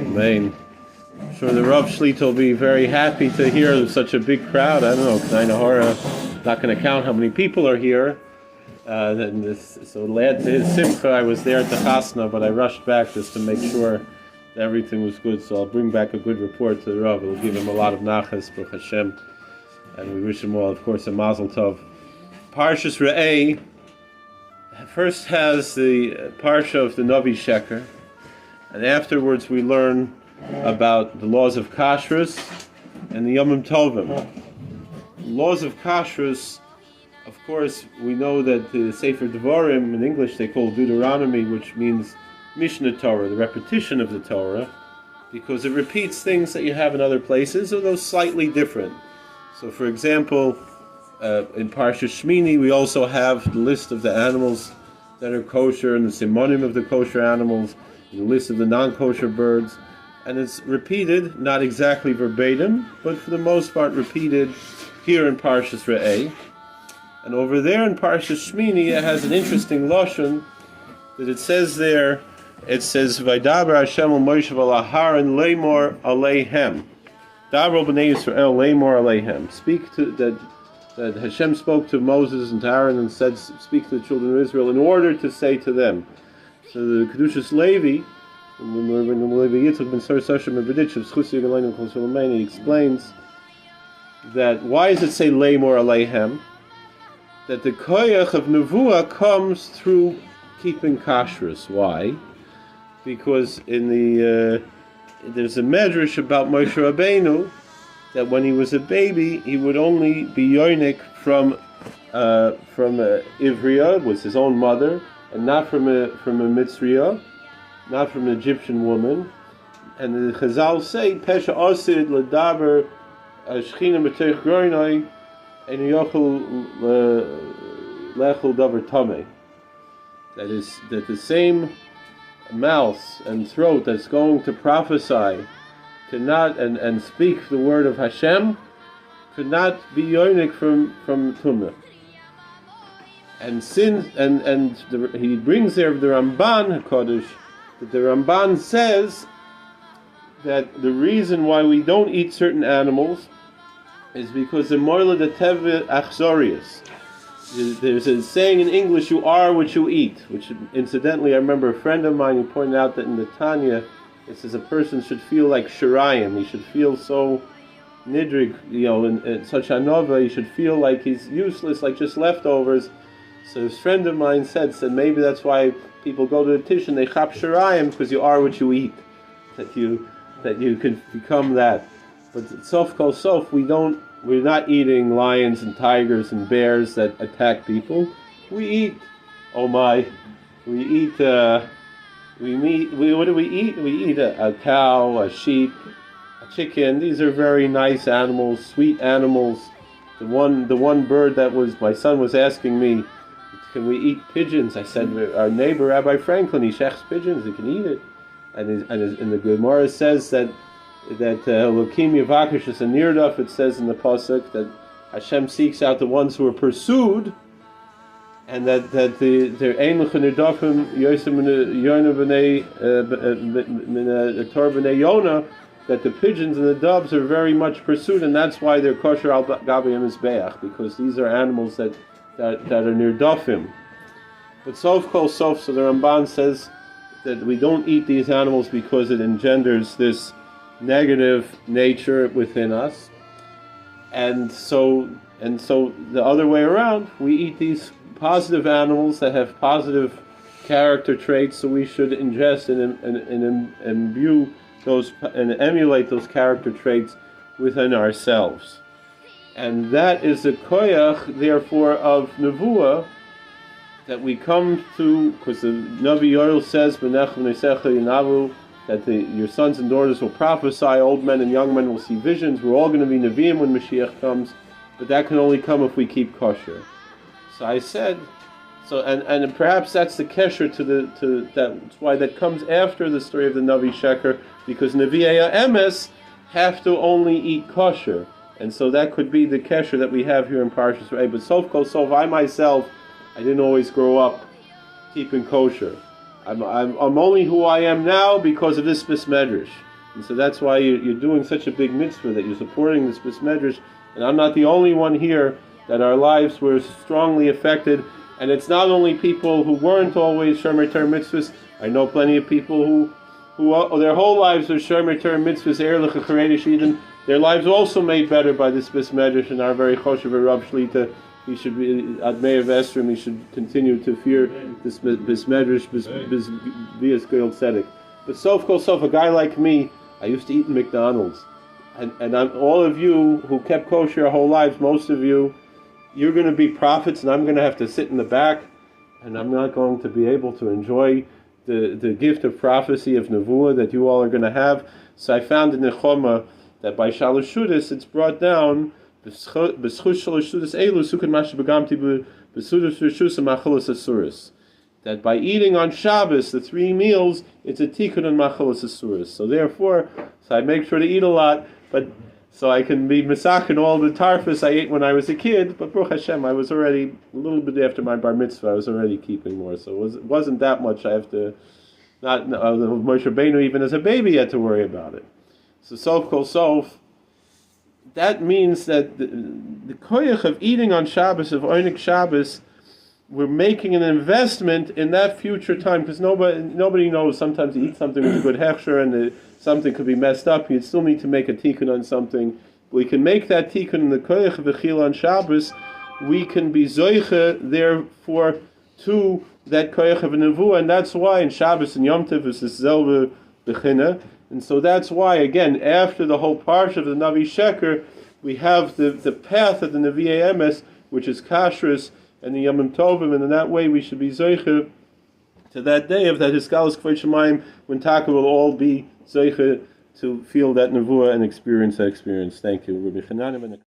Amen. I'm sure the Rav Shlita will be very happy to hear such a big crowd. I don't know, K'nai Nahara, not going to count how many people are here. So led to his simcha, I was there at the chasna, but I rushed back just to make sure that everything was good. So I'll bring back a good report to the Rav. It'll give him a lot of nachas, Baruch Hashem. And we wish him all, of course, a mazel tov. Parshas Reeh first has the parsha of the Navi Sheker, and afterwards we learn about the laws of kashrus and the Yomim Tovim. Laws of kashrus, of course, we know that the Sefer Devarim, in English they call Deuteronomy, which means Mishnah Torah, the repetition of the Torah, because it repeats things that you have in other places, although slightly different. So, for example, in Parshas Shmini, we also have the list of the animals that are kosher and the simonim of the kosher animals, the list of the non-kosher birds, and it's repeated, not exactly verbatim, but for the most part repeated here in Parshas Reeh. And over there in Parshas Shmini, it has an interesting lashon that it says there. It says, "Vaydaber Hashem al Moshe v'Aharon leimor aleihem." Daber b'nei Yisrael leimor aleihem. Speak to that Hashem spoke to Moses and to Aaron and said, "Speak to the children of Israel in order to say to them." So the Kedushas Levi, he explains that why does it say leimor aleihem? That the koyach of nevuah comes through keeping kashrus. Why? Because in the there's a medrash about Moshe Rabbeinu that when he was a baby he would only be yonik from Ivriya, was his own mother, and not from a Mitzriya, not from an Egyptian woman. And the Chazal say Pesha Osid Ladaber Shechina B'Teich Groinoi and Yochel Lechel Davar Tameh. That is that the same mouth and throat that's going to prophesy cannot and speak the word of Hashem could not be yonik from Tumah. And since he brings there the Ramban HaKadosh that the Ramban says that the reason why we don't eat certain animals is because the Moila de Teve Achzorius. There's a saying in English, you are what you eat, which incidentally I remember a friend of mine who pointed out that in the Tanya it says a person should feel like Shirayim, he should feel so nidrig, in such anova, he should feel like he's useless, like just leftovers. So this friend of mine said maybe that's why people go to the tish and they chap Shirayim, because you are what you eat, that you can become that. But sof kol sof, we're not eating lions and tigers and bears that attack people. We eat, what do we eat? We eat a cow, a sheep, a chicken. These are very nice animals, sweet animals. The one bird that my son was asking me, can we eat pigeons? I said, our neighbor Rabbi Franklin, he shechs pigeons, he can eat it. And the Gemara says that Elokim Yavakish is a nirdaf. It says in the pasuk that Hashem seeks out the ones who are pursued, and that the ein l'chanidafim yosem yona b'nei tor b'nei yona, that the pigeons and the doves are very much pursued, and that's why they're kosher al gabi mizbeach, because these are animals that are nirdafim. But sof kol sof, so the Ramban says that we don't eat these animals because it engenders this negative nature within us, and so the other way around, we eat these positive animals that have positive character traits, so we should ingest and imbue those and emulate those character traits within ourselves. And that is the koyach, therefore, of nevuah that we come to, because the Navi Yoel says, "B'nechem nesecha yinavu," that your sons and daughters will prophesy, old men and young men will see visions. We're all going to be Nevi'im when Mashiach comes, but that can only come if we keep kosher. So I said, and perhaps that's the kesher to that's why that comes after the story of the Navi Sheker, because Nevi'ei Emes have to only eat kosher, and so that could be the kesher that we have here in Parshas Reeh. But sof kol sof, I myself, I didn't always grow up keeping kosher. I'm only who I am now because of this Bis Medrash. And so that's why you're doing such a big mitzvah, that you're supporting this Bis Medrash. And I'm not the only one here that our lives were strongly affected. And it's not only people who weren't always Shomer Torah mitzvahs. I know plenty of people who their whole lives were Shomer Torah mitzvahs, Ehrlich Charedish Eden. Their lives also made better by this Bis Medrash, and our very Choshev Rav Shlita. He should be Admei of Esrim. He should continue to fear this Bis Medrash, Bias Goyal Tzedek. But sof kol sof, a guy like me, I used to eat in McDonald's, and all of you who kept kosher your whole lives, most of you, you're going to be prophets, and I'm going to have to sit in the back, and I'm not going to be able to enjoy the gift of prophecy of Nevuah that you all are going to have. So I found in the Choma that by Shalosh Shudas it's brought down that by eating on Shabbos, the 3 meals, it's a tikkun and machalos asuras. So therefore, I make sure to eat a lot, but so I can be misakin all the tarfus I ate when I was a kid. But Baruch Hashem, I was already a little bit after my bar mitzvah. I was already keeping more, so it wasn't that much. I have to Moshe Rabbeinu even as a baby had to worry about it. So sof kol sof. That means that the koyach of eating on Shabbos, of Oinik Shabbos, we're making an investment in that future time, because nobody knows. Sometimes you eat something with a good hechsher and something could be messed up. You still need to make a tikkun on something. We can make that tikkun in the koyach of Echila on Shabbos. We can be zoiche, therefore, to that koyach of Nevuah, and that's why in Shabbos and Yom Tov is this zelve bechina. And so that's why, again, after the whole parsha of the Navi Sheker, we have the path of the Nevi'ei Emes, which is Kashrus and the Yomim Tovim, and in that way we should be Zoiche to that day of that Hiskalos Kvod Shemayim, when Taka will all be Zoiche to feel that Nevuah and experience that experience. Thank you, Rabbi Chanan.